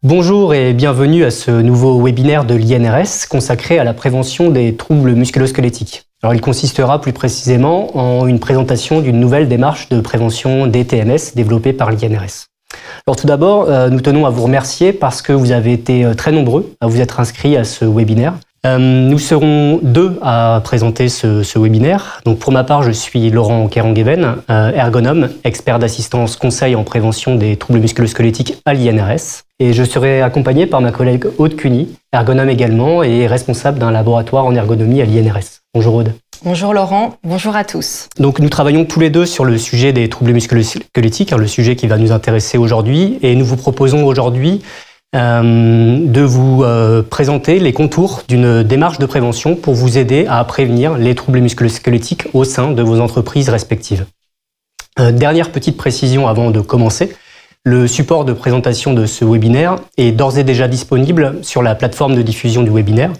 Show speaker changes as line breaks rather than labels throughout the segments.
Bonjour et bienvenue à ce nouveau webinaire de l'INRS consacré à la prévention des troubles musculo-squelettiques. Alors, il consistera plus précisément en une présentation d'une nouvelle démarche de prévention des TMS développée par l'INRS. Alors tout d'abord, nous tenons à vous remercier parce que vous avez été très nombreux à vous être inscrits à ce webinaire. Nous serons deux à présenter ce webinaire. Donc pour ma part, je suis Laurent Kerangueben, ergonome, expert d'assistance conseil en prévention des troubles musculo-squelettiques à l'INRS. Et je serai accompagné par ma collègue Aude Cuny, ergonome également et responsable d'un laboratoire en ergonomie à l'INRS. Bonjour Aude.
Bonjour Laurent, bonjour à tous.
Donc nous travaillons tous les deux sur le sujet des troubles musculo-squelettiques, le sujet qui va nous intéresser aujourd'hui. Et nous vous proposons aujourd'hui de vous présenter les contours d'une démarche de prévention pour vous aider à prévenir les troubles musculo-squelettiques au sein de vos entreprises respectives. Dernière petite précision avant de commencer, le support de présentation de ce webinaire est d'ores et déjà disponible sur la plateforme de diffusion du webinaire.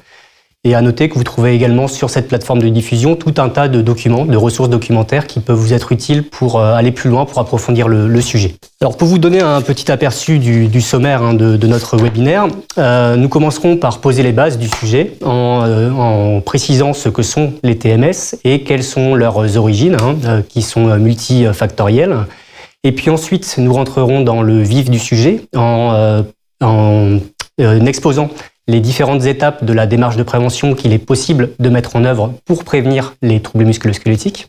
Et à noter que vous trouvez également sur cette plateforme de diffusion tout un tas de documents, de ressources documentaires qui peuvent vous être utiles pour aller plus loin, pour approfondir le sujet. Alors pour vous donner un petit aperçu du sommaire de notre webinaire, nous commencerons par poser les bases du sujet en précisant ce que sont les TMS et quelles sont leurs origines, qui sont multifactorielles. Et puis ensuite, nous rentrerons dans le vif du sujet en exposant les différentes étapes de la démarche de prévention qu'il est possible de mettre en œuvre pour prévenir les troubles musculo-squelettiques.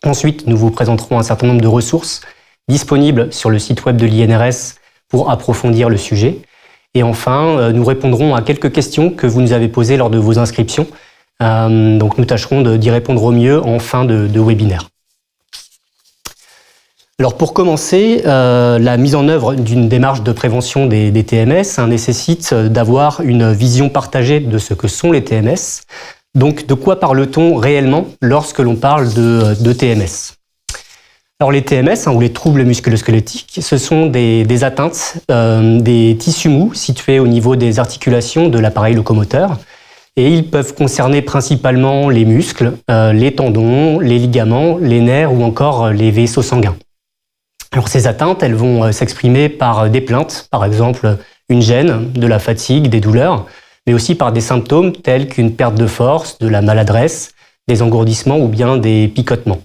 Ensuite, nous vous présenterons un certain nombre de ressources disponibles sur le site web de l'INRS pour approfondir le sujet. Et enfin, nous répondrons à quelques questions que vous nous avez posées lors de vos inscriptions. Donc nous tâcherons d'y répondre au mieux en fin de webinaire. Alors pour commencer, la mise en œuvre d'une démarche de prévention des TMS nécessite d'avoir une vision partagée de ce que sont les TMS. Donc de quoi parle-t-on réellement lorsque l'on parle de TMS? Alors les TMS, ou les troubles musculo-squelettiques, ce sont des atteintes des tissus mous situés au niveau des articulations de l'appareil locomoteur. Et ils peuvent concerner principalement les muscles, les tendons, les ligaments, les nerfs ou encore les vaisseaux sanguins. Alors ces atteintes, elles vont s'exprimer par des plaintes, par exemple une gêne, de la fatigue, des douleurs, mais aussi par des symptômes tels qu'une perte de force, de la maladresse, des engourdissements ou bien des picotements.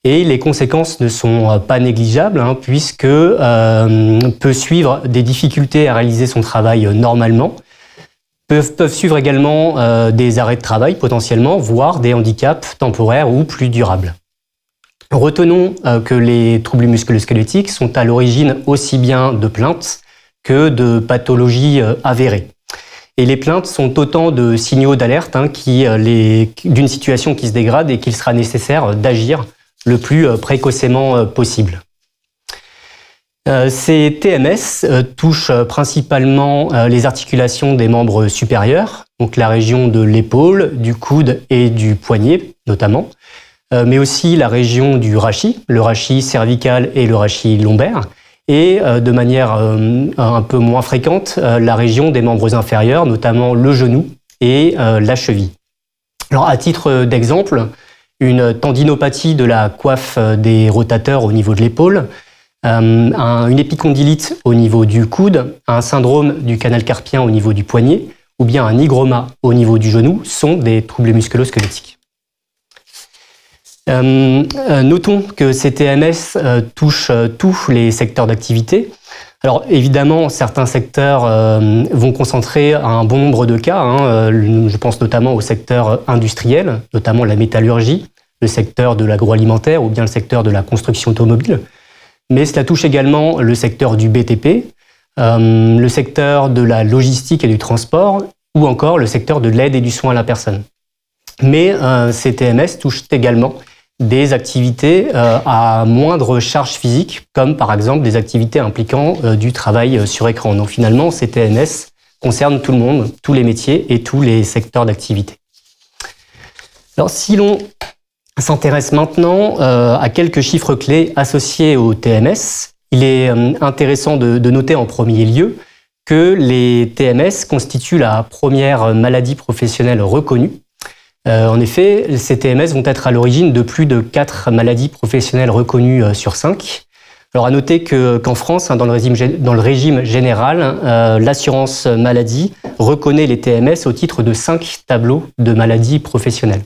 Et les conséquences ne sont pas négligeables, puisque peut suivre des difficultés à réaliser son travail normalement, peuvent suivre également des arrêts de travail potentiellement, voire des handicaps temporaires ou plus durables. Retenons que les troubles musculo-squelettiques sont à l'origine aussi bien de plaintes que de pathologies avérées. Et les plaintes sont autant de signaux d'alerte d'une situation qui se dégrade et qu'il sera nécessaire d'agir le plus précocement possible. Ces TMS touchent principalement les articulations des membres supérieurs, donc la région de l'épaule, du coude et du poignet notamment, mais aussi la région du rachis, le rachis cervical et le rachis lombaire, et de manière un peu moins fréquente, la région des membres inférieurs, notamment le genou et la cheville. Alors, à titre d'exemple, une tendinopathie de la coiffe des rotateurs au niveau de l'épaule, une épicondylite au niveau du coude, un syndrome du canal carpien au niveau du poignet, ou bien un hygroma au niveau du genou, sont des troubles musculo-squelettiques. Notons que ces TMS touchent tous les secteurs d'activité. Alors évidemment, certains secteurs vont concentrer un bon nombre de cas. Je pense notamment au secteur industriel, notamment la métallurgie, le secteur de l'agroalimentaire ou bien le secteur de la construction automobile. Mais cela touche également le secteur du BTP, le secteur de la logistique et du transport ou encore le secteur de l'aide et du soin à la personne. Mais ces TMS touchent également des activités à moindre charge physique, comme par exemple des activités impliquant du travail sur écran. Donc finalement, ces TMS concernent tout le monde, tous les métiers et tous les secteurs d'activité. Alors si l'on s'intéresse maintenant à quelques chiffres clés associés aux TMS, il est intéressant de noter en premier lieu que les TMS constituent la première maladie professionnelle reconnue. En effet, ces TMS vont être à l'origine de plus de 4 maladies professionnelles reconnues sur 5. Alors à noter qu'en France, dans le régime général, l'assurance maladie reconnaît les TMS au titre de 5 tableaux de maladies professionnelles.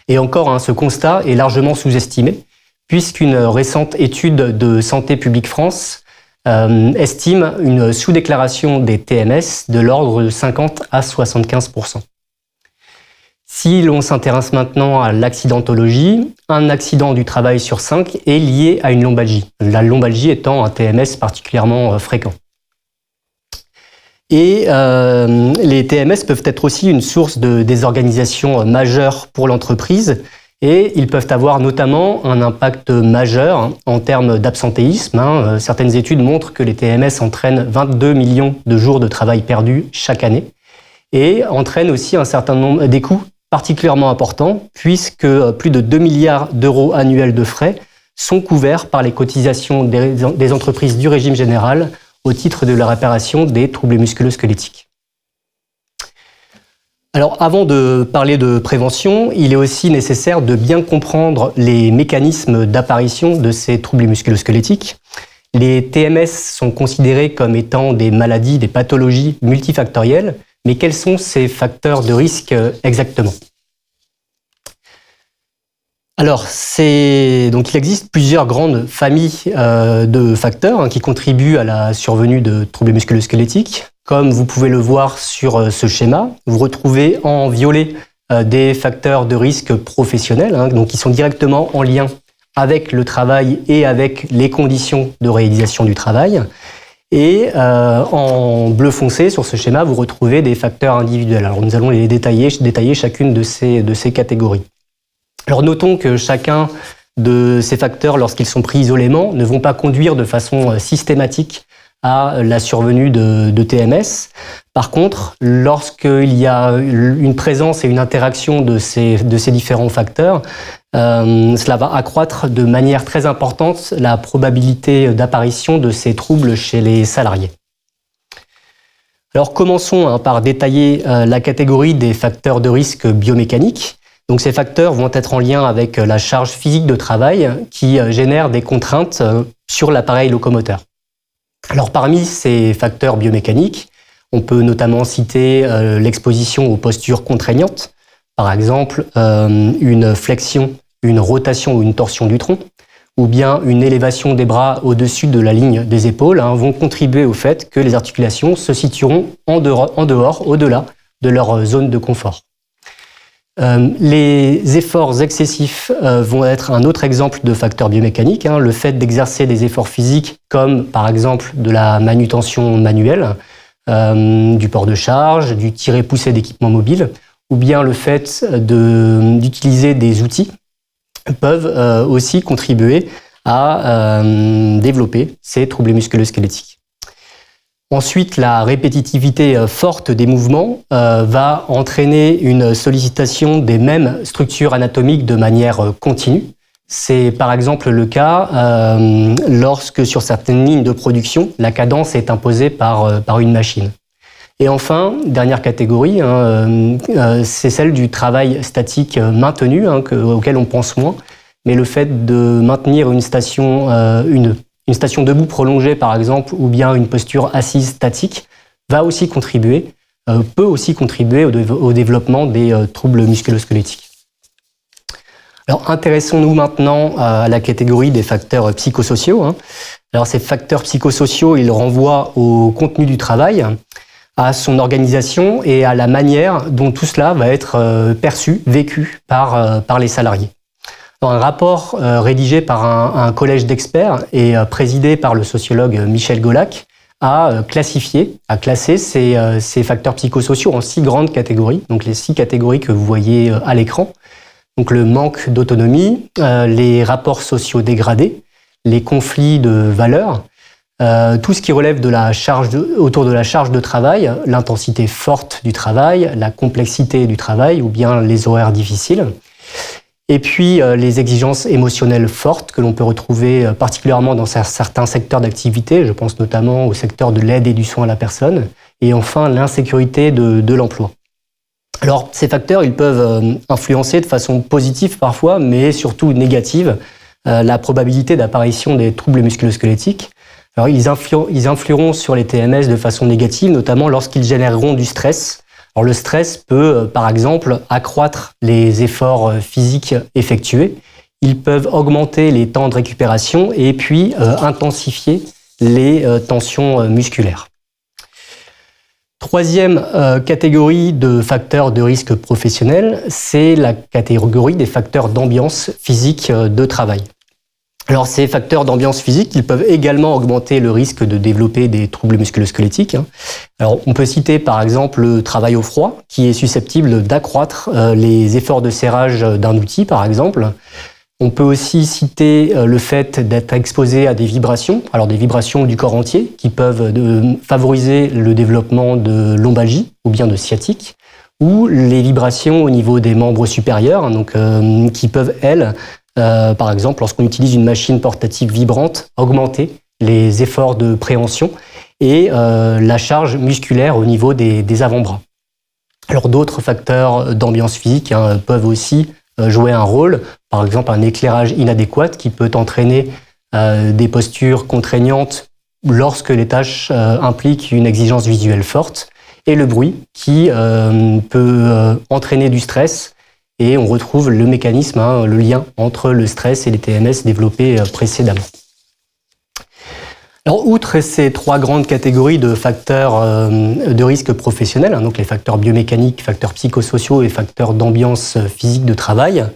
Et encore, ce constat est largement sous-estimé, puisqu'une récente étude de Santé publique France estime une sous-déclaration des TMS de l'ordre de 50 à 75%. Si l'on s'intéresse maintenant à l'accidentologie, un accident du travail sur 5 est lié à une lombalgie, la lombalgie étant un TMS particulièrement fréquent. Et les TMS peuvent être aussi une source de désorganisation majeure pour l'entreprise, et ils peuvent avoir notamment un impact majeur en termes d'absentéisme. Certaines études montrent que les TMS entraînent 22 millions de jours de travail perdus chaque année et entraînent aussi un certain nombre des coûts particulièrement importants, puisque plus de 2 milliards d'euros annuels de frais sont couverts par les cotisations des entreprises du régime général au titre de la réparation des troubles musculo-squelettiques. Alors, avant de parler de prévention, il est aussi nécessaire de bien comprendre les mécanismes d'apparition de ces troubles musculo-squelettiques. Les TMS sont considérés comme étant des maladies, des pathologies multifactorielles, mais quels sont ces facteurs de risque exactement ? Alors, donc il existe plusieurs grandes familles de facteurs qui contribuent à la survenue de troubles musculo-squelettiques. Comme vous pouvez le voir sur ce schéma, vous retrouvez en violet des facteurs de risque professionnels, donc qui sont directement en lien avec le travail et avec les conditions de réalisation du travail. Et en bleu foncé, sur ce schéma, vous retrouvez des facteurs individuels. Alors nous allons les détailler chacune de ces catégories. Alors notons que chacun de ces facteurs, lorsqu'ils sont pris isolément, ne vont pas conduire de façon systématique à la survenue de TMS. Par contre, lorsqu'il y a une présence et une interaction de ces différents facteurs, cela va accroître de manière très importante la probabilité d'apparition de ces troubles chez les salariés. Alors commençons par détailler la catégorie des facteurs de risque biomécaniques. Donc ces facteurs vont être en lien avec la charge physique de travail qui génère des contraintes sur l'appareil locomoteur. Alors parmi ces facteurs biomécaniques, on peut notamment citer l'exposition aux postures contraignantes, par exemple une flexion, une rotation ou une torsion du tronc, ou bien une élévation des bras au-dessus de la ligne des épaules, vont contribuer au fait que les articulations se situeront en dehors, au-delà de leur zone de confort. Les efforts excessifs vont être un autre exemple de facteur biomécanique. Le fait d'exercer des efforts physiques comme par exemple de la manutention manuelle, du port de charge, du tirer-pousser d'équipements mobiles, ou bien le fait d'utiliser des outils peuvent aussi contribuer à développer ces troubles musculo-squelettiques. Ensuite, la répétitivité forte des mouvements va entraîner une sollicitation des mêmes structures anatomiques de manière continue. C'est par exemple le cas lorsque sur certaines lignes de production, la cadence est imposée par une machine. Et enfin, dernière catégorie, c'est celle du travail statique maintenu, auquel on pense moins, mais le fait de maintenir une station debout prolongée, par exemple, ou bien une posture assise statique, peut aussi contribuer au développement des troubles musculo-squelettiques. Alors, intéressons-nous maintenant à la catégorie des facteurs psychosociaux. Alors, ces facteurs psychosociaux, ils renvoient au contenu du travail, à son organisation et à la manière dont tout cela va être perçu, vécu par les salariés. Dans un rapport rédigé par un collège d'experts et présidé par le sociologue Michel Golac, a classé ces facteurs psychosociaux en 6 grandes catégories, donc les 6 catégories que vous voyez à l'écran. Donc le manque d'autonomie, les rapports sociaux dégradés, les conflits de valeurs, tout ce qui relève de autour de la charge de travail, l'intensité forte du travail, la complexité du travail ou bien les horaires difficiles. Et puis les exigences émotionnelles fortes que l'on peut retrouver particulièrement dans certains secteurs d'activité, je pense notamment au secteur de l'aide et du soin à la personne, et enfin l'insécurité de l'emploi. Alors ces facteurs, ils peuvent influencer de façon positive parfois, mais surtout négative la probabilité d'apparition des troubles musculo-squelettiques. Alors, ils influeront sur les TMS de façon négative, notamment lorsqu'ils généreront du stress. Alors, le stress peut, par exemple, accroître les efforts physiques effectués. Ils peuvent augmenter les temps de récupération et puis intensifier les tensions musculaires. Troisième catégorie de facteurs de risque professionnel, c'est la catégorie des facteurs d'ambiance physique de travail. Alors, ces facteurs d'ambiance physique, ils peuvent également augmenter le risque de développer des troubles musculo-squelettiques. Alors, on peut citer par exemple le travail au froid, qui est susceptible d'accroître les efforts de serrage d'un outil, par exemple. On peut aussi citer le fait d'être exposé à des vibrations, alors des vibrations du corps entier, qui peuvent favoriser le développement de lombalgie ou bien de sciatique, ou les vibrations au niveau des membres supérieurs, donc qui peuvent, elles, par exemple, lorsqu'on utilise une machine portative vibrante, augmenter les efforts de préhension et la charge musculaire au niveau des avant-bras. Alors d'autres facteurs d'ambiance physique peuvent aussi jouer un rôle, par exemple un éclairage inadéquat qui peut entraîner des postures contraignantes lorsque les tâches impliquent une exigence visuelle forte, et le bruit qui peut entraîner du stress. Et on retrouve le mécanisme, le lien entre le stress et les TMS développés précédemment. Alors, outre ces trois grandes catégories de facteurs de risque professionnel, donc les facteurs biomécaniques, facteurs psychosociaux et facteurs d'ambiance physique de travail,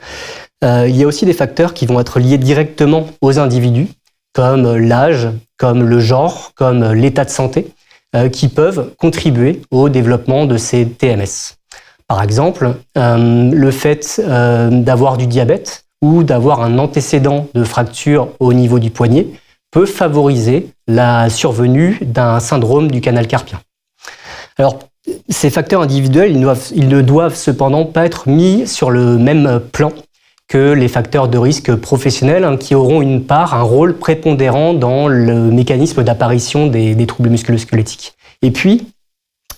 il y a aussi des facteurs qui vont être liés directement aux individus, comme l'âge, comme le genre, comme l'état de santé, qui peuvent contribuer au développement de ces TMS. Par exemple, le fait d'avoir du diabète ou d'avoir un antécédent de fracture au niveau du poignet peut favoriser la survenue d'un syndrome du canal carpien. Alors, ces facteurs individuels, ils ne doivent cependant pas être mis sur le même plan que les facteurs de risque professionnels qui auront un rôle prépondérant dans le mécanisme d'apparition des troubles musculo-squelettiques. Et puis,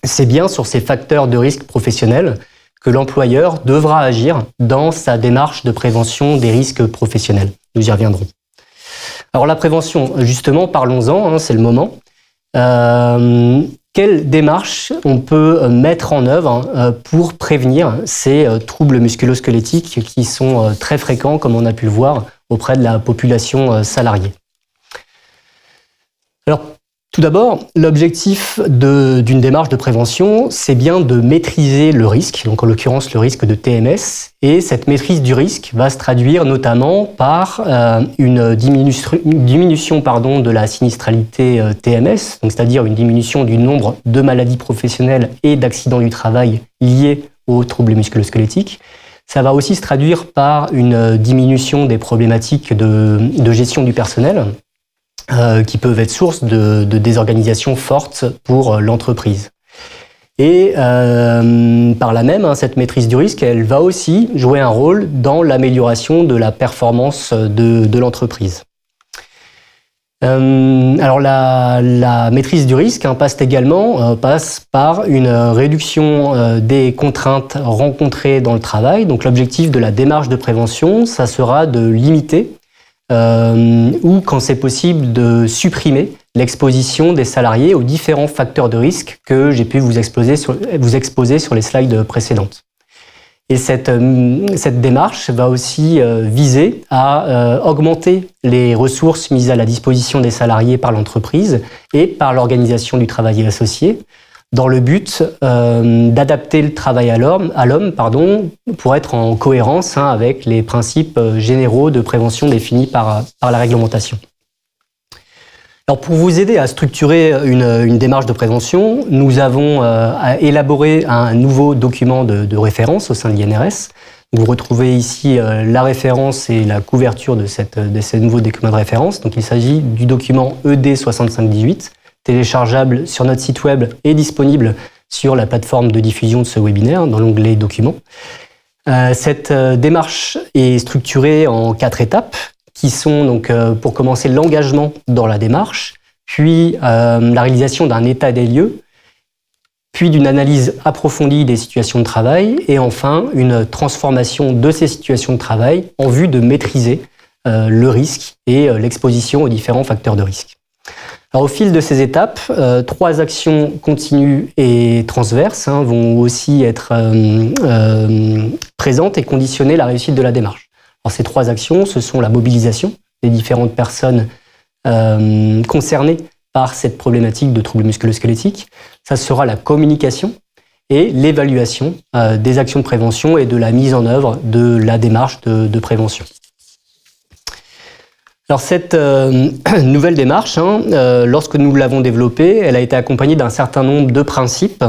c'est bien sur ces facteurs de risque professionnels que l'employeur devra agir dans sa démarche de prévention des risques professionnels. Nous y reviendrons. Alors la prévention, justement, parlons-en, c'est le moment. Quelle démarche on peut mettre en œuvre pour prévenir ces troubles musculo-squelettiques qui sont très fréquents, comme on a pu le voir, auprès de la population salariée? Alors, tout d'abord, l'objectif d'une démarche de prévention, c'est bien de maîtriser le risque, donc en l'occurrence le risque de TMS, et cette maîtrise du risque va se traduire notamment par une diminution de la sinistralité TMS, donc c'est-à-dire une diminution du nombre de maladies professionnelles et d'accidents du travail liés aux troubles musculo-squelettiques. Ça va aussi se traduire par une diminution des problématiques de gestion du personnel, qui peuvent être source de désorganisation forte pour l'entreprise. Et par là même, cette maîtrise du risque, elle va aussi jouer un rôle dans l'amélioration de la performance de l'entreprise. Alors la maîtrise du risque passe par une réduction des contraintes rencontrées dans le travail. Donc l'objectif de la démarche de prévention, ça sera de limiter ou, quand c'est possible, de supprimer l'exposition des salariés aux différents facteurs de risque que j'ai pu vous exposer sur les slides précédentes. Et cette démarche va aussi viser à augmenter les ressources mises à la disposition des salariés par l'entreprise et par l'organisation du travail associé, dans le but d'adapter le travail à l'homme, pour être en cohérence avec les principes généraux de prévention définis par la réglementation. Alors, pour vous aider à structurer une démarche de prévention, nous avons élaboré un nouveau document de référence au sein de l'INRS. Vous retrouvez ici la référence et la couverture de ces nouveaux documents de référence. Donc, il s'agit du document ED 6518, téléchargeable sur notre site web et disponible sur la plateforme de diffusion de ce webinaire dans l'onglet Documents. Cette démarche est structurée en 4 étapes qui sont donc pour commencer l'engagement dans la démarche, puis la réalisation d'un état des lieux, puis d'une analyse approfondie des situations de travail et enfin une transformation de ces situations de travail en vue de maîtriser le risque et l'exposition aux différents facteurs de risque. Alors, au fil de ces étapes, 3 actions continues et transverses vont aussi être présentes et conditionner la réussite de la démarche. Alors, ces 3 actions, ce sont la mobilisation des différentes personnes concernées par cette problématique de troubles musculo-squelettiques. Ça sera la communication et l'évaluation des actions de prévention et de la mise en œuvre de la démarche de prévention. Alors cette nouvelle démarche, lorsque nous l'avons développée, elle a été accompagnée d'un certain nombre de principes.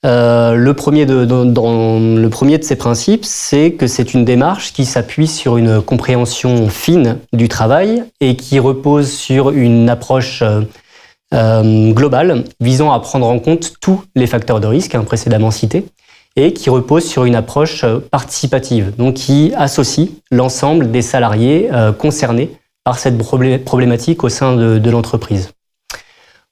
Le premier de ces principes, c'est que c'est une démarche qui s'appuie sur une compréhension fine du travail et qui repose sur une approche globale visant à prendre en compte tous les facteurs de risque précédemment cités et qui repose sur une approche participative, donc qui associe l'ensemble des salariés concernés par cette problématique au sein de l'entreprise.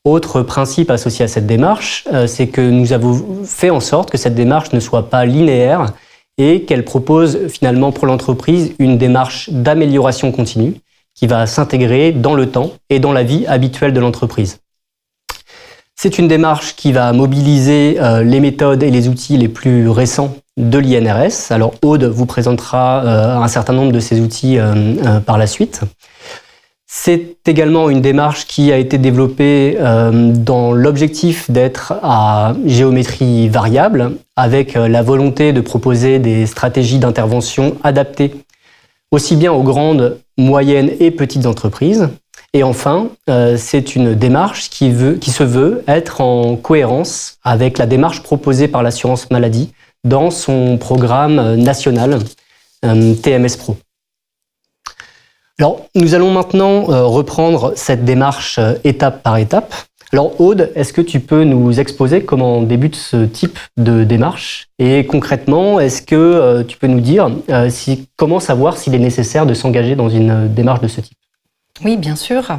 Autre principe associé à cette démarche, c'est que nous avons fait en sorte que cette démarche ne soit pas linéaire et qu'elle propose finalement pour l'entreprise une démarche d'amélioration continue qui va s'intégrer dans le temps et dans la vie habituelle de l'entreprise. C'est une démarche qui va mobiliser les méthodes et les outils les plus récents de l'INRS. Alors Aude vous présentera un certain nombre de ces outils par la suite. C'est également une démarche qui a été développée dans l'objectif d'être à géométrie variable, avec la volonté de proposer des stratégies d'intervention adaptées aussi bien aux grandes, moyennes et petites entreprises. Et enfin, c'est une démarche qui se veut être en cohérence avec la démarche proposée par l'assurance maladie dans son programme national TMS Pro. Alors, nous allons maintenant reprendre cette démarche étape par étape. Alors, Aude, est-ce que tu peux nous exposer comment débute ce type de démarche? Et concrètement, est-ce que tu peux nous dire comment savoir s'il est nécessaire de s'engager dans une démarche de ce type?
Oui, bien sûr.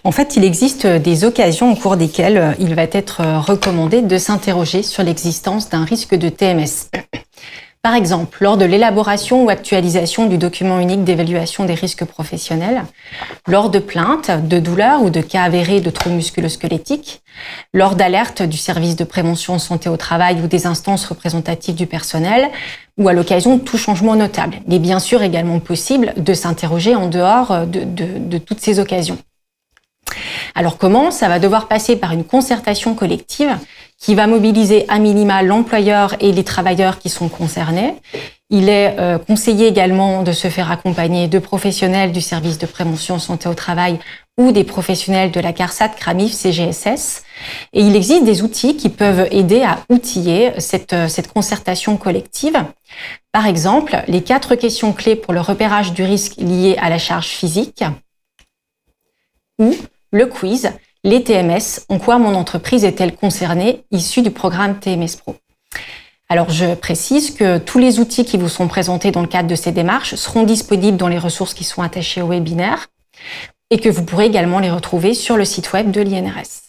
En fait, il existe des occasions au cours desquelles il va être recommandé de s'interroger sur l'existence d'un risque de TMS. Par exemple, lors de l'élaboration ou actualisation du document unique d'évaluation des risques professionnels, lors de plaintes, de douleurs ou de cas avérés de troubles musculo-squelettiques, lors d'alertes du service de prévention santé au travail ou des instances représentatives du personnel, ou à l'occasion de tout changement notable. Il est bien sûr également possible de s'interroger en dehors de toutes ces occasions. Alors comment? Ça va devoir passer par une concertation collective qui va mobiliser à minima l'employeur et les travailleurs qui sont concernés. Il est conseillé également de se faire accompagner de professionnels du service de prévention santé au travail ou des professionnels de la CARSAT, CRAMIF, CGSS. Et il existe des outils qui peuvent aider à outiller cette concertation collective. Par exemple, les 4 questions clés pour le repérage du risque lié à la charge physique ou le quiz, les TMS, en quoi mon entreprise est-elle concernée, issu du programme TMS Pro. Alors, je précise que tous les outils qui vous sont présentés dans le cadre de ces démarches seront disponibles dans les ressources qui sont attachées au webinaire et que vous pourrez également les retrouver sur le site web de l'INRS.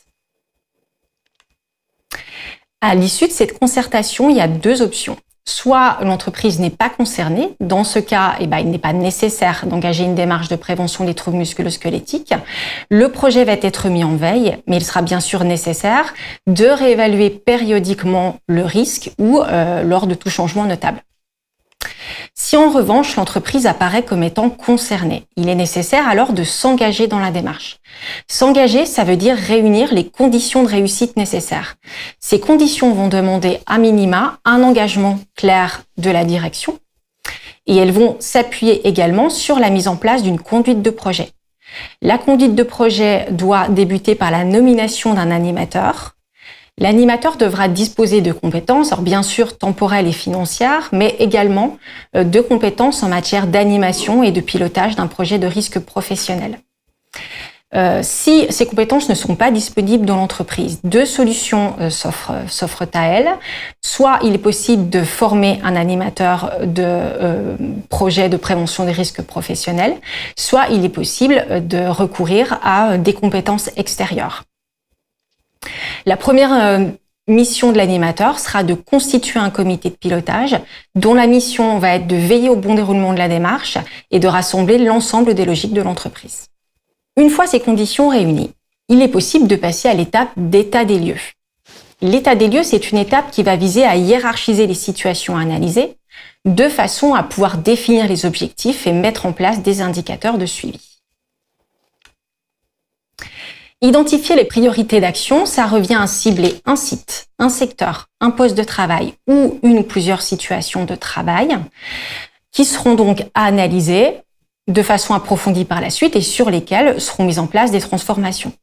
À l'issue de cette concertation, il y a 2 options. Soit l'entreprise n'est pas concernée, dans ce cas, il n'est pas nécessaire d'engager une démarche de prévention des troubles musculo-squelettiques. Le projet va être mis en veille, mais il sera bien sûr nécessaire de réévaluer périodiquement le risque ou lors de tout changement notable. Si en revanche l'entreprise apparaît comme étant concernée, il est nécessaire alors de s'engager dans la démarche. S'engager, ça veut dire réunir les conditions de réussite nécessaires. Ces conditions vont demander à minima un engagement clair de la direction et elles vont s'appuyer également sur la mise en place d'une conduite de projet. La conduite de projet doit débuter par la nomination d'un animateur. L'animateur devra disposer de compétences, alors bien sûr temporelles et financières, mais également de compétences en matière d'animation et de pilotage d'un projet de risque professionnel. Si ces compétences ne sont pas disponibles dans l'entreprise, 2 solutions s'offrent à elle. Soit il est possible de former un animateur de projet de prévention des risques professionnels, soit il est possible de recourir à des compétences extérieures. La première mission de l'animateur sera de constituer un comité de pilotage dont la mission va être de veiller au bon déroulement de la démarche et de rassembler l'ensemble des logiques de l'entreprise. Une fois ces conditions réunies, il est possible de passer à l'étape d'état des lieux. L'état des lieux, c'est une étape qui va viser à hiérarchiser les situations analysées de façon à pouvoir définir les objectifs et mettre en place des indicateurs de suivi. Identifier les priorités d'action, ça revient à cibler un site, un secteur, un poste de travail ou une ou plusieurs situations de travail qui seront donc à analyser de façon approfondie par la suite et sur lesquelles seront mises en place des transformations.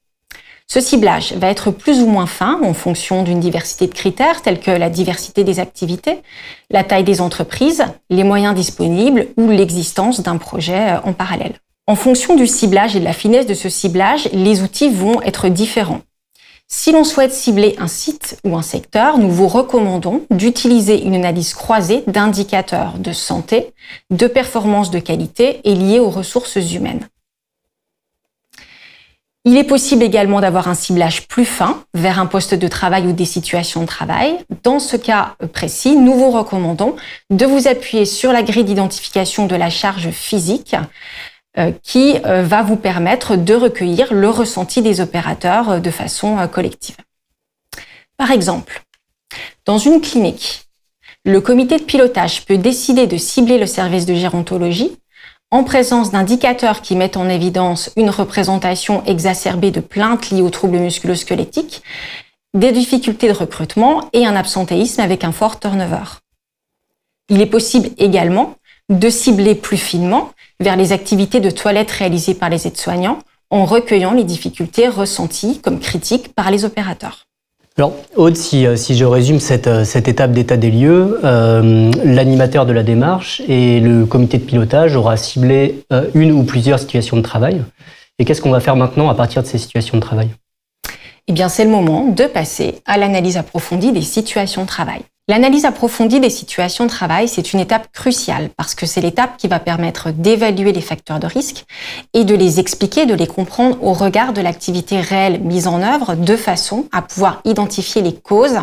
Ce ciblage va être plus ou moins fin en fonction d'une diversité de critères tels que la diversité des activités, la taille des entreprises, les moyens disponibles ou l'existence d'un projet en parallèle. En fonction du ciblage et de la finesse de ce ciblage, les outils vont être différents. Si l'on souhaite cibler un site ou un secteur, nous vous recommandons d'utiliser une analyse croisée d'indicateurs de santé, de performance de qualité et liés aux ressources humaines. Il est possible également d'avoir un ciblage plus fin vers un poste de travail ou des situations de travail. Dans ce cas précis, nous vous recommandons de vous appuyer sur la grille d'identification de la charge physique qui va vous permettre de recueillir le ressenti des opérateurs de façon collective. Par exemple, dans une clinique, le comité de pilotage peut décider de cibler le service de gérontologie en présence d'indicateurs qui mettent en évidence une représentation exacerbée de plaintes liées aux troubles musculo-squelettiques, des difficultés de recrutement et un absentéisme avec un fort turnover. Il est possible également de cibler plus finement vers les activités de toilette réalisées par les aides-soignants en recueillant les difficultés ressenties comme critiques par les opérateurs.
Alors, Aude, si je résume cette étape d'état des lieux, l'animateur de la démarche et le comité de pilotage aura ciblé une ou plusieurs situations de travail. Et qu'est-ce qu'on va faire maintenant à partir de ces situations de travail ?
Eh bien, c'est le moment de passer à l'analyse approfondie des situations de travail. L'analyse approfondie des situations de travail, c'est une étape cruciale parce que c'est l'étape qui va permettre d'évaluer les facteurs de risque et de les expliquer, de les comprendre au regard de l'activité réelle mise en œuvre de façon à pouvoir identifier les causes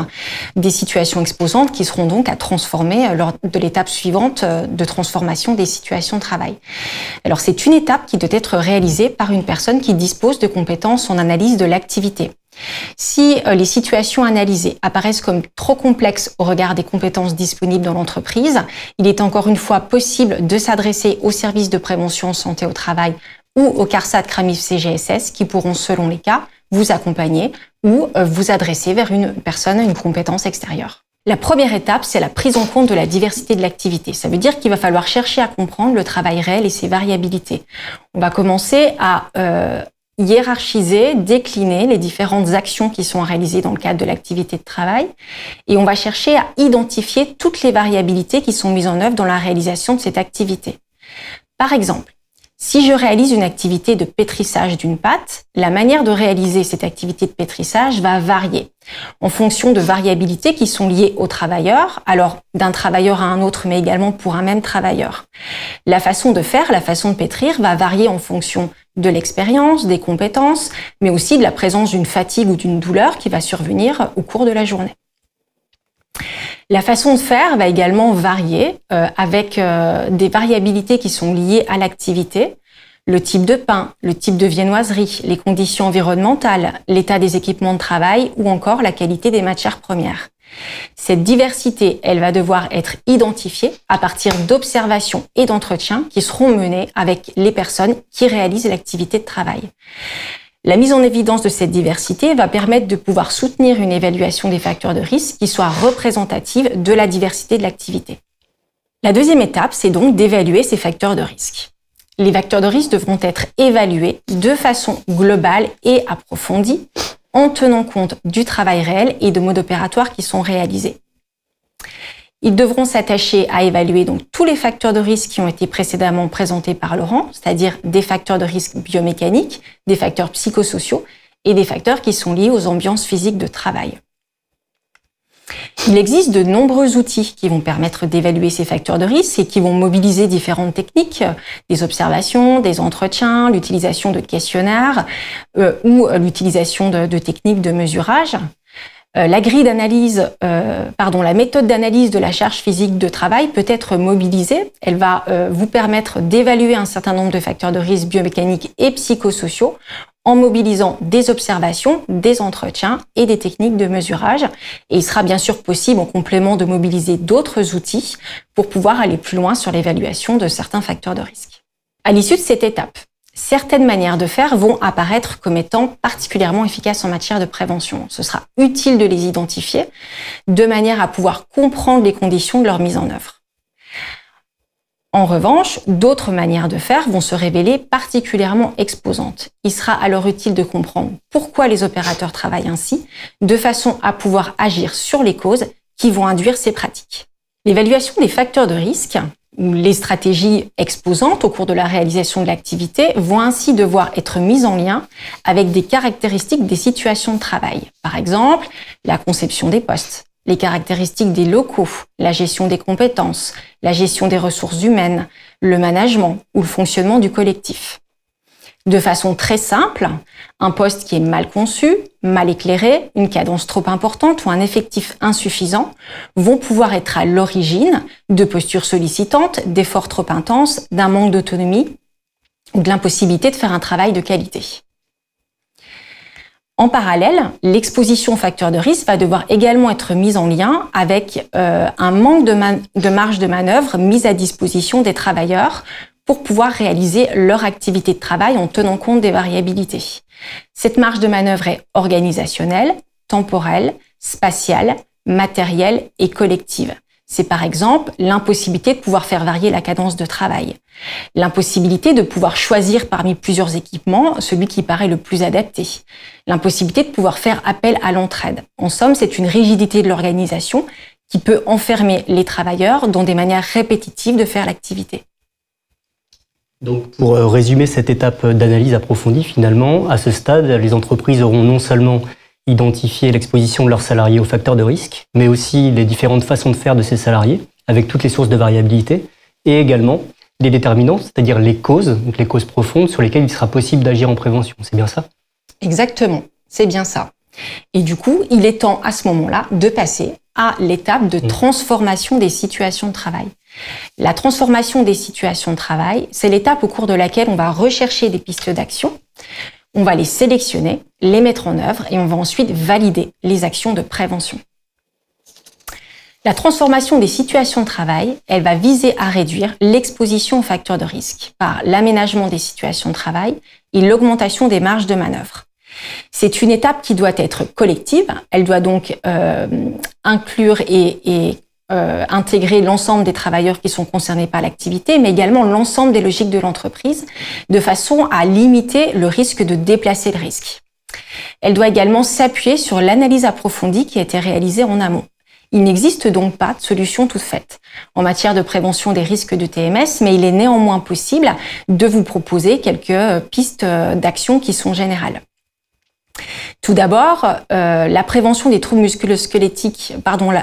des situations exposantes qui seront donc à transformer lors de l'étape suivante de transformation des situations de travail. Alors, c'est une étape qui doit être réalisée par une personne qui dispose de compétences en analyse de l'activité. Si les situations analysées apparaissent comme trop complexes au regard des compétences disponibles dans l'entreprise, il est encore une fois possible de s'adresser aux services de prévention en santé au travail ou au CARSAT CRAMIF CGSS qui pourront, selon les cas, vous accompagner ou vous adresser vers une personne, une compétence extérieure. La première étape, c'est la prise en compte de la diversité de l'activité. Ça veut dire qu'il va falloir chercher à comprendre le travail réel et ses variabilités. On va commencer à hiérarchiser, décliner les différentes actions qui sont réalisées dans le cadre de l'activité de travail et on va chercher à identifier toutes les variabilités qui sont mises en œuvre dans la réalisation de cette activité. Par exemple, si je réalise une activité de pétrissage d'une pâte, la manière de réaliser cette activité de pétrissage va varier en fonction de variabilités qui sont liées au travailleur, alors d'un travailleur à un autre, mais également pour un même travailleur. La façon de faire, la façon de pétrir va varier en fonction de l'expérience, des compétences, mais aussi de la présence d'une fatigue ou d'une douleur qui va survenir au cours de la journée. La façon de faire va également varier avec des variabilités qui sont liées à l'activité, le type de pain, le type de viennoiserie, les conditions environnementales, l'état des équipements de travail ou encore la qualité des matières premières. Cette diversité, elle va devoir être identifiée à partir d'observations et d'entretiens qui seront menés avec les personnes qui réalisent l'activité de travail. La mise en évidence de cette diversité va permettre de pouvoir soutenir une évaluation des facteurs de risque qui soit représentative de la diversité de l'activité. La deuxième étape, c'est donc d'évaluer ces facteurs de risque. Les facteurs de risque devront être évalués de façon globale et approfondie en tenant compte du travail réel et de modes opératoires qui sont réalisés. Ils devront s'attacher à évaluer donc tous les facteurs de risque qui ont été précédemment présentés par Laurent, c'est-à-dire des facteurs de risque biomécaniques, des facteurs psychosociaux et des facteurs qui sont liés aux ambiances physiques de travail. Il existe de nombreux outils qui vont permettre d'évaluer ces facteurs de risque et qui vont mobiliser différentes techniques, des observations, des entretiens, l'utilisation de questionnaires ou l'utilisation de techniques de mesurage. La méthode d'analyse de la charge physique de travail peut être mobilisée. Elle va vous permettre d'évaluer un certain nombre de facteurs de risque biomécaniques et psychosociaux en mobilisant des observations, des entretiens et des techniques de mesurage. Et il sera bien sûr possible, en complément, de mobiliser d'autres outils pour pouvoir aller plus loin sur l'évaluation de certains facteurs de risque. À l'issue de cette étape, certaines manières de faire vont apparaître comme étant particulièrement efficaces en matière de prévention. Ce sera utile de les identifier de manière à pouvoir comprendre les conditions de leur mise en œuvre. En revanche, d'autres manières de faire vont se révéler particulièrement exposantes. Il sera alors utile de comprendre pourquoi les opérateurs travaillent ainsi, de façon à pouvoir agir sur les causes qui vont induire ces pratiques. L'évaluation des facteurs de risque, ou les stratégies exposantes au cours de la réalisation de l'activité, vont ainsi devoir être mises en lien avec des caractéristiques des situations de travail. Par exemple, la conception des postes, les caractéristiques des locaux, la gestion des compétences, la gestion des ressources humaines, le management ou le fonctionnement du collectif. De façon très simple, un poste qui est mal conçu, mal éclairé, une cadence trop importante ou un effectif insuffisant vont pouvoir être à l'origine de postures sollicitantes, d'efforts trop intenses, d'un manque d'autonomie ou de l'impossibilité de faire un travail de qualité. En parallèle, l'exposition aux facteurs de risque va devoir également être mise en lien avec un manque de marge de manœuvre mise à disposition des travailleurs pour pouvoir réaliser leur activité de travail en tenant compte des variabilités. Cette marge de manœuvre est organisationnelle, temporelle, spatiale, matérielle et collective. C'est par exemple l'impossibilité de pouvoir faire varier la cadence de travail, l'impossibilité de pouvoir choisir parmi plusieurs équipements celui qui paraît le plus adapté, l'impossibilité de pouvoir faire appel à l'entraide. En somme, c'est une rigidité de l'organisation qui peut enfermer les travailleurs dans des manières répétitives de faire l'activité.
Donc, pour résumer cette étape d'analyse approfondie, finalement, à ce stade, les entreprises auront non seulement identifié l'exposition de leurs salariés aux facteurs de risque, mais aussi les différentes façons de faire de ces salariés, avec toutes les sources de variabilité, et également les déterminants, c'est-à-dire les causes, donc les causes profondes sur lesquelles il sera possible d'agir en prévention. C'est bien ça ?
Exactement, c'est bien ça. Et du coup, il est temps à ce moment-là de passer à l'étape de transformation des situations de travail. La transformation des situations de travail, c'est l'étape au cours de laquelle on va rechercher des pistes d'action, on va les sélectionner, les mettre en œuvre et on va ensuite valider les actions de prévention. La transformation des situations de travail, elle va viser à réduire l'exposition aux facteurs de risque par l'aménagement des situations de travail et l'augmentation des marges de manœuvre. C'est une étape qui doit être collective, elle doit donc inclure et intégrer l'ensemble des travailleurs qui sont concernés par l'activité, mais également l'ensemble des logiques de l'entreprise, de façon à limiter le risque de déplacer le risque. Elle doit également s'appuyer sur l'analyse approfondie qui a été réalisée en amont. Il n'existe donc pas de solution toute faite en matière de prévention des risques de TMS, mais il est néanmoins possible de vous proposer quelques pistes d'action qui sont générales. Tout d'abord, la prévention des troubles musculo-squelettiques,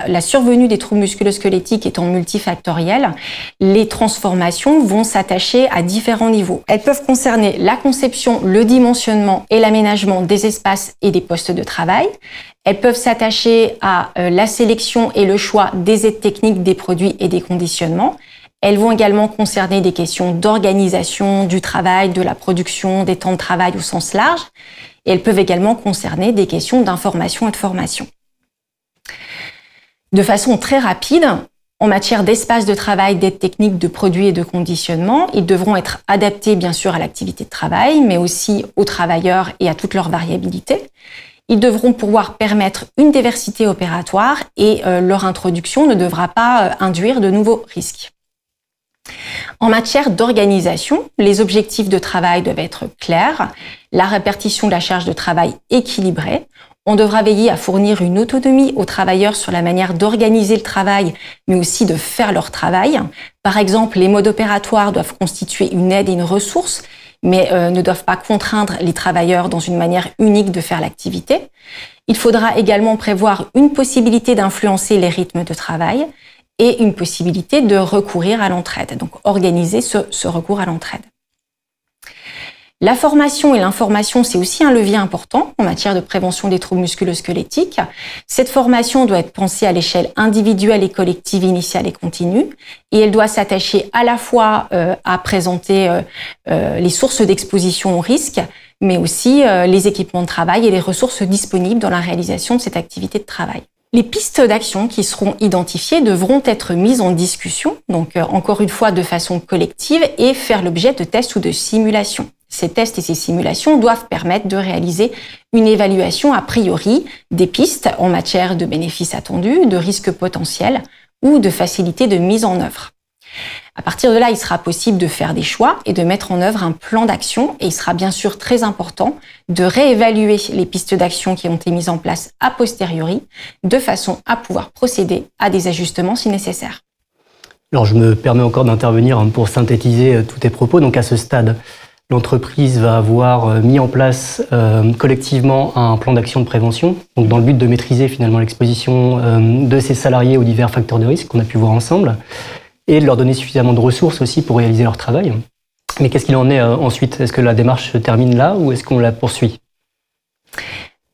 la survenue des troubles musculo-squelettiques étant multifactorielle, les transformations vont s'attacher à différents niveaux. Elles peuvent concerner la conception, le dimensionnement et l'aménagement des espaces et des postes de travail. Elles peuvent s'attacher à la sélection et le choix des aides techniques, des produits et des conditionnements. Elles vont également concerner des questions d'organisation du travail, de la production, des temps de travail au sens large. Et elles peuvent également concerner des questions d'information et de formation. De façon très rapide, en matière d'espace de travail, d'aide technique, de produits et de conditionnement, ils devront être adaptés bien sûr à l'activité de travail, mais aussi aux travailleurs et à toute leur variabilité. Ils devront pouvoir permettre une diversité opératoire et leur introduction ne devra pas induire de nouveaux risques. En matière d'organisation, les objectifs de travail doivent être clairs, la répartition de la charge de travail équilibrée. On devra veiller à fournir une autonomie aux travailleurs sur la manière d'organiser le travail, mais aussi de faire leur travail. Par exemple, les modes opératoires doivent constituer une aide et une ressource, mais ne doivent pas contraindre les travailleurs dans une manière unique de faire l'activité. Il faudra également prévoir une possibilité d'influencer les rythmes de travail et une possibilité de recourir à l'entraide, donc organiser ce recours à l'entraide. La formation et l'information, c'est aussi un levier important en matière de prévention des troubles musculo-squelettiques. Cette formation doit être pensée à l'échelle individuelle et collective, initiale et continue, et elle doit s'attacher à la fois à présenter les sources d'exposition au risque, mais aussi les équipements de travail et les ressources disponibles dans la réalisation de cette activité de travail. Les pistes d'action qui seront identifiées devront être mises en discussion, donc encore une fois de façon collective, et faire l'objet de tests ou de simulations. Ces tests et ces simulations doivent permettre de réaliser une évaluation a priori des pistes en matière de bénéfices attendus, de risques potentiels ou de facilité de mise en œuvre. À partir de là, il sera possible de faire des choix et de mettre en œuvre un plan d'action, et il sera bien sûr très important de réévaluer les pistes d'action qui ont été mises en place a posteriori, de façon à pouvoir procéder à des ajustements si nécessaire.
Alors je me permets encore d'intervenir pour synthétiser tous tes propos. Donc à ce stade, l'entreprise va avoir mis en place collectivement un plan d'action de prévention, donc dans le but de maîtriser finalement l'exposition de ses salariés aux divers facteurs de risque qu'on a pu voir ensemble, et de leur donner suffisamment de ressources aussi pour réaliser leur travail. Mais qu'est-ce qu'il en est ensuite? Est-ce que la démarche se termine là ou est-ce qu'on la poursuit?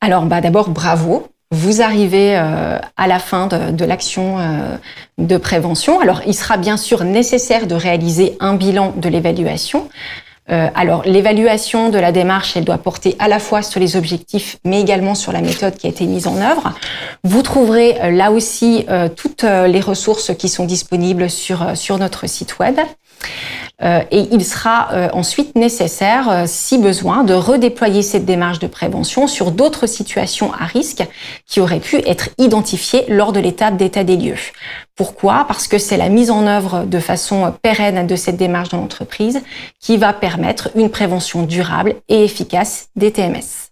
Alors d'abord, bravo. Vous arrivez à la fin de l'action de prévention. Alors il sera bien sûr nécessaire de réaliser un bilan de l'évaluation. Alors l'évaluation de la démarche, elle doit porter à la fois sur les objectifs, mais également sur la méthode qui a été mise en œuvre. Vous trouverez là aussi toutes les ressources qui sont disponibles sur notre site web. Et il sera ensuite nécessaire, si besoin, de redéployer cette démarche de prévention sur d'autres situations à risque qui auraient pu être identifiées lors de l'étape d'état des lieux. Pourquoi? Parce que c'est la mise en œuvre de façon pérenne de cette démarche dans l'entreprise qui va permettre une prévention durable et efficace des TMS.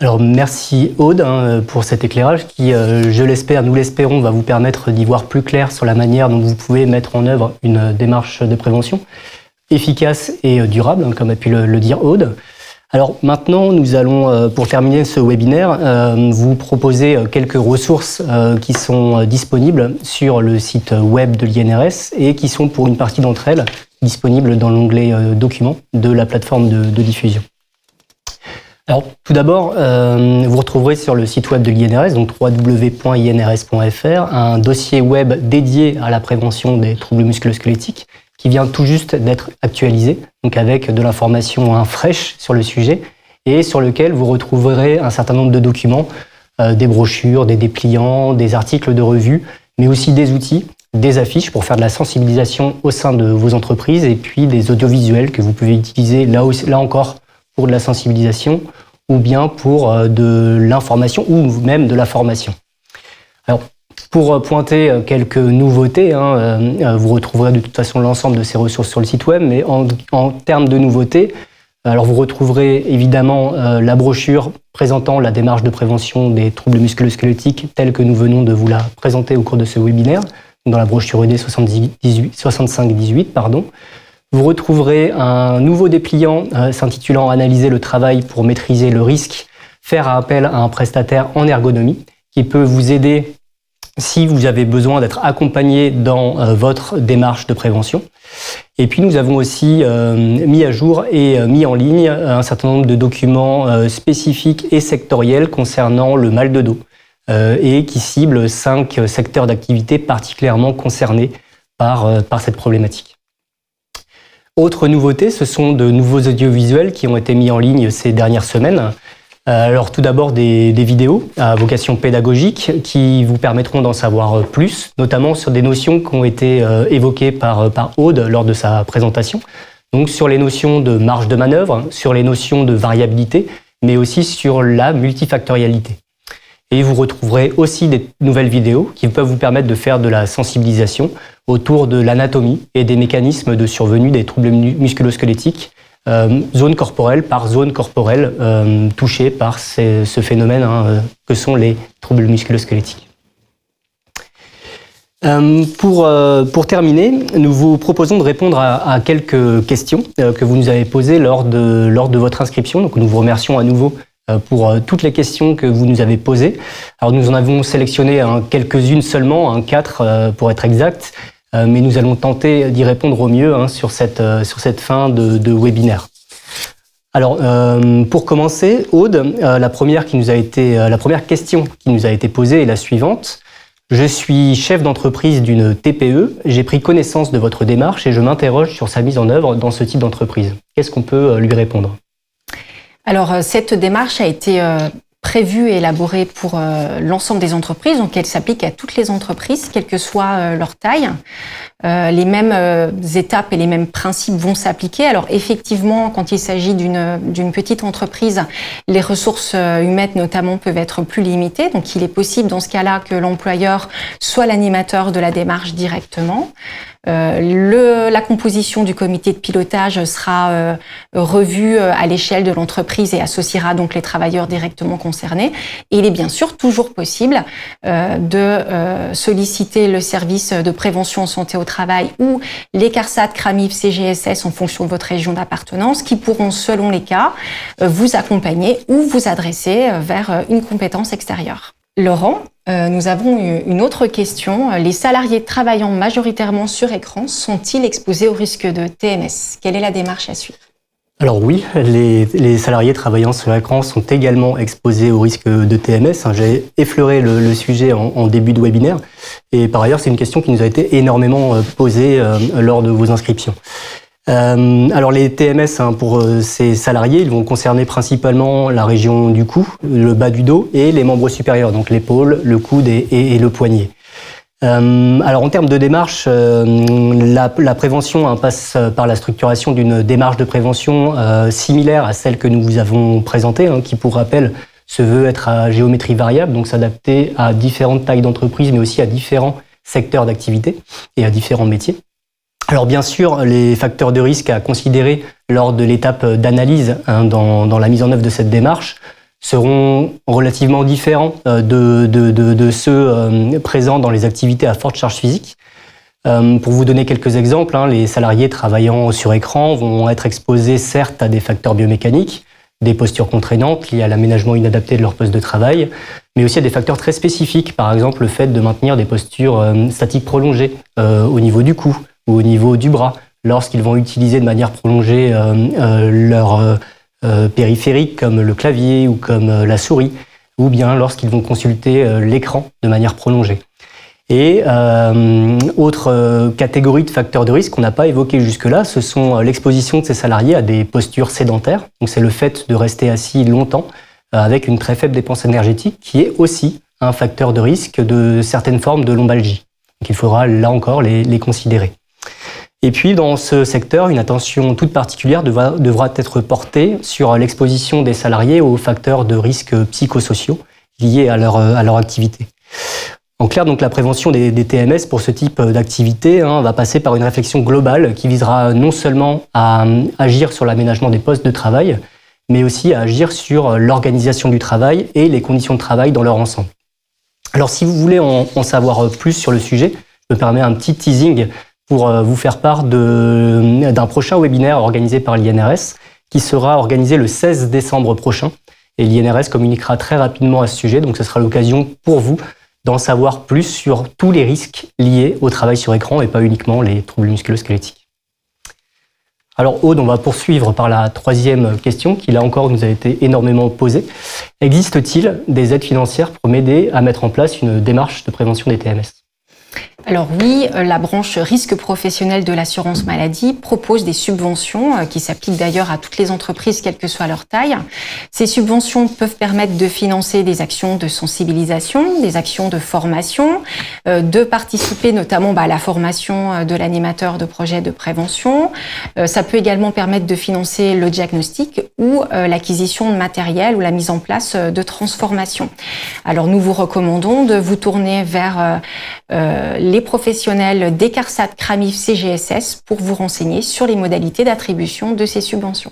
Alors merci Aude pour cet éclairage qui, je l'espère, nous l'espérons, va vous permettre d'y voir plus clair sur la manière dont vous pouvez mettre en œuvre une démarche de prévention efficace et durable, comme a pu le dire Aude. Alors maintenant, nous allons, pour terminer ce webinaire, vous proposer quelques ressources qui sont disponibles sur le site web de l'INRS et qui sont pour une partie d'entre elles disponibles dans l'onglet Documents de la plateforme de diffusion. Alors, tout d'abord, vous retrouverez sur le site web de l'INRS, donc www.inrs.fr, un dossier web dédié à la prévention des troubles musculo-squelettiques qui vient tout juste d'être actualisé, donc avec de l'information fraîche sur le sujet et sur lequel vous retrouverez un certain nombre de documents, des brochures, des dépliants, des articles de revue, mais aussi des outils, des affiches pour faire de la sensibilisation au sein de vos entreprises et puis des audiovisuels que vous pouvez utiliser là encore pour de la sensibilisation ou bien pour de l'information ou même de la formation. Alors, pour pointer quelques nouveautés, vous retrouverez de toute façon l'ensemble de ces ressources sur le site web, mais en termes de nouveautés, alors vous retrouverez évidemment la brochure présentant la démarche de prévention des troubles musculo-squelettiques telle que nous venons de vous la présenter au cours de ce webinaire, dans la brochure ED 6518, pardon. Vous retrouverez un nouveau dépliant s'intitulant « Analyser le travail pour maîtriser le risque, faire appel à un prestataire en ergonomie » qui peut vous aider si vous avez besoin d'être accompagné dans votre démarche de prévention. Et puis nous avons aussi mis à jour et mis en ligne un certain nombre de documents spécifiques et sectoriels concernant le mal de dos et qui ciblent 5 secteurs d'activité particulièrement concernés par cette problématique. Autre nouveauté, ce sont de nouveaux audiovisuels qui ont été mis en ligne ces dernières semaines. Alors tout d'abord des vidéos à vocation pédagogique qui vous permettront d'en savoir plus, notamment sur des notions qui ont été évoquées par Aude lors de sa présentation. Donc sur les notions de marge de manœuvre, sur les notions de variabilité, mais aussi sur la multifactorialité. Et vous retrouverez aussi des nouvelles vidéos qui peuvent vous permettre de faire de la sensibilisation autour de l'anatomie et des mécanismes de survenue des troubles musculo-squelettiques, zone corporelle par zone corporelle touchée par ce phénomène que sont les troubles musculo-squelettiques. Pour terminer, nous vous proposons de répondre à quelques questions que vous nous avez posées lors de votre inscription. Donc nous vous remercions à nouveau pour toutes les questions que vous nous avez posées. Alors nous en avons sélectionné quelques-unes seulement, 4 pour être exact, mais nous allons tenter d'y répondre au mieux sur cette fin de webinaire. Alors, pour commencer, Aude, la première question qui nous a été posée est la suivante. Je suis chef d'entreprise d'une TPE, j'ai pris connaissance de votre démarche et je m'interroge sur sa mise en œuvre dans ce type d'entreprise. Qu'est-ce qu'on peut lui répondre?
Alors, cette démarche a été prévue et élaborée pour l'ensemble des entreprises, donc elle s'applique à toutes les entreprises, quelle que soit leur taille. Les mêmes étapes et les mêmes principes vont s'appliquer. Alors effectivement, quand il s'agit d'une petite entreprise, les ressources humaines notamment peuvent être plus limitées. Donc il est possible dans ce cas-là que l'employeur soit l'animateur de la démarche directement. La composition du comité de pilotage sera revue à l'échelle de l'entreprise et associera donc les travailleurs directement concernés. Et il est bien sûr toujours possible de solliciter le service de prévention en santé au travail ou les CARSAT, CRAMIF, CGSS en fonction de votre région d'appartenance qui pourront, selon les cas, vous accompagner ou vous adresser vers une compétence extérieure. Laurent, nous avons une autre question. Les salariés travaillant majoritairement sur écran sont-ils exposés au risque de TMS? Quelle est la démarche à suivre?
Alors oui, les salariés travaillant sur écran sont également exposés au risque de TMS. J'ai effleuré le sujet en début de webinaire. Et par ailleurs, c'est une question qui nous a été énormément posée lors de vos inscriptions. Alors les TMS, pour ces salariés, ils vont concerner principalement la région du cou, le bas du dos et les membres supérieurs, donc l'épaule, le coude et le poignet. Alors en termes de démarche, la prévention passe par la structuration d'une démarche de prévention similaire à celle que nous vous avons présentée, qui pour rappel se veut être à géométrie variable, donc s'adapter à différentes tailles d'entreprise, mais aussi à différents secteurs d'activité et à différents métiers. Alors bien sûr, les facteurs de risque à considérer lors de l'étape d'analyse dans la mise en œuvre de cette démarche seront relativement différents de ceux présents dans les activités à forte charge physique. Pour vous donner quelques exemples, les salariés travaillant sur écran vont être exposés certes à des facteurs biomécaniques, des postures contraignantes liées à l'aménagement inadapté de leur poste de travail, mais aussi à des facteurs très spécifiques, par exemple le fait de maintenir des postures statiques prolongées au niveau du cou ou au niveau du bras, lorsqu'ils vont utiliser de manière prolongée leur périphérique comme le clavier ou comme la souris, ou bien lorsqu'ils vont consulter l'écran de manière prolongée. Et autre catégorie de facteurs de risque qu'on n'a pas évoqué jusque-là, ce sont l'exposition de ces salariés à des postures sédentaires. Donc c'est le fait de rester assis longtemps avec une très faible dépense énergétique qui est aussi un facteur de risque de certaines formes de lombalgie. Donc il faudra là encore les considérer. Et puis dans ce secteur, une attention toute particulière devra être portée sur l'exposition des salariés aux facteurs de risque psychosociaux liés à leur activité. En clair, donc la prévention des TMS pour ce type d'activité va passer par une réflexion globale qui visera non seulement à agir sur l'aménagement des postes de travail, mais aussi à agir sur l'organisation du travail et les conditions de travail dans leur ensemble. Alors si vous voulez en savoir plus sur le sujet, je me permets un petit teasing pour vous faire part d'un prochain webinaire organisé par l'INRS qui sera organisé le 16 décembre prochain. Et l'INRS communiquera très rapidement à ce sujet, donc ce sera l'occasion pour vous d'en savoir plus sur tous les risques liés au travail sur écran et pas uniquement les troubles musculo-squelettiques. Alors Aude, on va poursuivre par la troisième question qui là encore nous a été énormément posée. Existe-t-il des aides financières pour m'aider à mettre en place une démarche de prévention des TMS ?
Alors oui, la branche risque professionnel de l'assurance maladie propose des subventions qui s'appliquent d'ailleurs à toutes les entreprises, quelle que soit leur taille. Ces subventions peuvent permettre de financer des actions de sensibilisation, des actions de formation, de participer notamment à la formation de l'animateur de projets de prévention. Ça peut également permettre de financer le diagnostic ou l'acquisition de matériel ou la mise en place de transformations. Alors nous vous recommandons de vous tourner vers les professionnels des CARSAT, CRAMIF, CGSS pour vous renseigner sur les modalités d'attribution de ces subventions.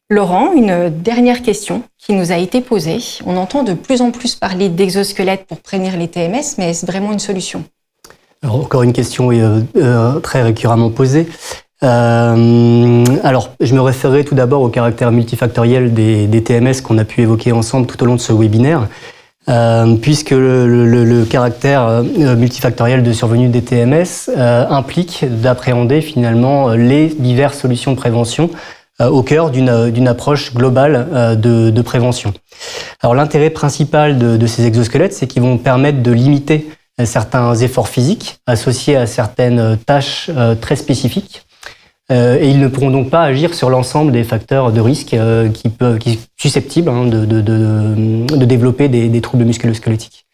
Laurent, une dernière question qui nous a été posée. On entend de plus en plus parler d'exosquelettes pour prévenir les TMS, mais est-ce vraiment une solution?
Alors, encore une question très récurremment posée. Alors, je me référerai tout d'abord au caractère multifactoriel des TMS qu'on a pu évoquer ensemble tout au long de ce webinaire. puisque le caractère multifactoriel de survenue des TMS implique d'appréhender finalement les diverses solutions de prévention au cœur d'une approche globale de prévention. Alors l'intérêt principal de ces exosquelettes, c'est qu'ils vont permettre de limiter certains efforts physiques associés à certaines tâches très spécifiques. Et ils ne pourront donc pas agir sur l'ensemble des facteurs de risque qui sont susceptibles de développer des troubles musculo-squelettiques.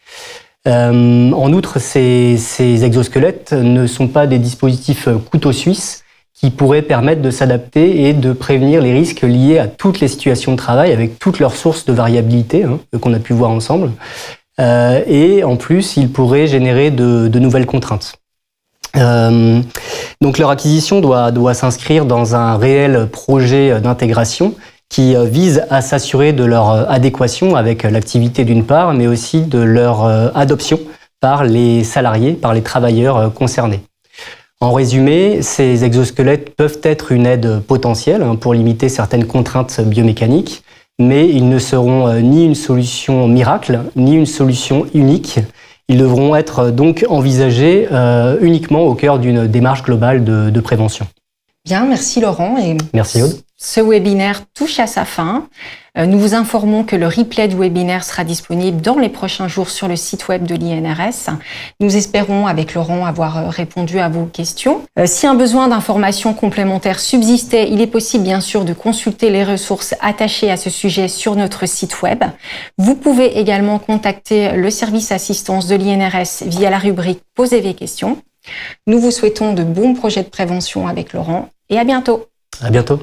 En outre, ces exosquelettes ne sont pas des dispositifs couteau suisse qui pourraient permettre de s'adapter et de prévenir les risques liés à toutes les situations de travail avec toutes leurs sources de variabilité qu'on a pu voir ensemble. Et en plus, ils pourraient générer de nouvelles contraintes. Donc leur acquisition doit s'inscrire dans un réel projet d'intégration qui vise à s'assurer de leur adéquation avec l'activité d'une part, mais aussi de leur adoption par les salariés, par les travailleurs concernés. En résumé, ces exosquelettes peuvent être une aide potentielle pour limiter certaines contraintes biomécaniques, mais ils ne seront ni une solution miracle, ni une solution unique. Ils devront être donc envisagés uniquement au cœur d'une démarche globale de prévention.
Bien, merci Laurent. Et
merci Aude.
Ce webinaire touche à sa fin. Nous vous informons que le replay du webinaire sera disponible dans les prochains jours sur le site web de l'INRS. Nous espérons, avec Laurent, avoir répondu à vos questions. Si un besoin d'informations complémentaires subsistait, il est possible bien sûr de consulter les ressources attachées à ce sujet sur notre site web. Vous pouvez également contacter le service assistance de l'INRS via la rubrique « Posez vos questions ». Nous vous souhaitons de bons projets de prévention avec Laurent et à bientôt.
À bientôt.